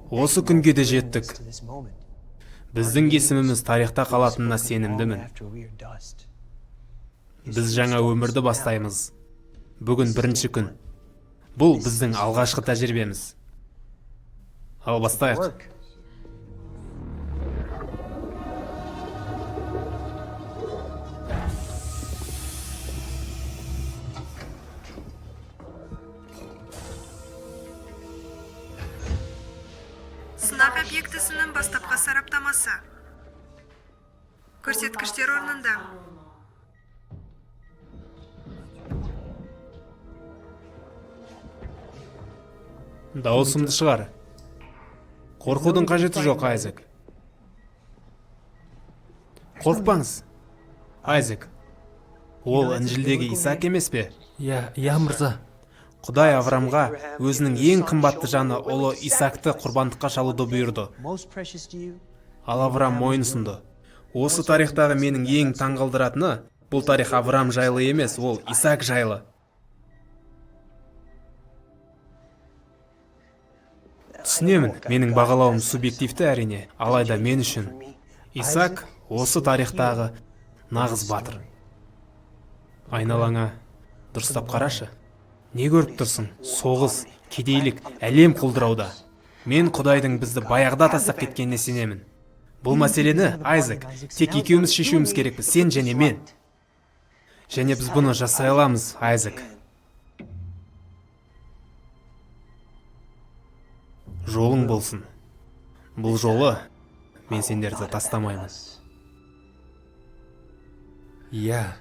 Осы күнге де жеттік. Біздің есіміміз тарихта қалатынына сенімдімін. Біз жаңа өмірді бастаймыз. Бүгін бірінші күн. Бұл біздің алғашқы тәжірибеміз. Ал бастайық. Сынақ объектісінің бастапқы сараптамасы. Көрсеткіштер орнында. Дауысымды шығар. Қорқудың қажеті жоқ, Айзек. Қорқпаңыз, Айзек. Ол Інжілдегі Исаак емес пе? Я мырза. Құдай Авраамға өзінің ең қымбатты жаны ұлы Исаакты құрбандыққа шалуды бұйырды. Ал Авраам мойынсұнды. Осы тарихтағы менің ең таңғалдыратыны, бұл тарих Авраам жайлы емес, ол Исаак жайлы. Түсінемін, менің бағалауым субъективті әрине, алайда мен үшін Исаак осы тарихтағы нағыз батыр. Айналаңа дұрыстап қарашы. Не көріп тұрсың? Соғыс, кедейлік, әлем құлдырауда. Мен Құдайдың бізді баяғыда тастап кеткеніне сенемін. Бұл мәселені, Айзек, тек екеуміз шешуіміз керекпіз, сен және мен. Және біз бұны жасай аламыз, Айзек. Жолың болсын. Бұл жолы мен сендерді тастамаймын. Я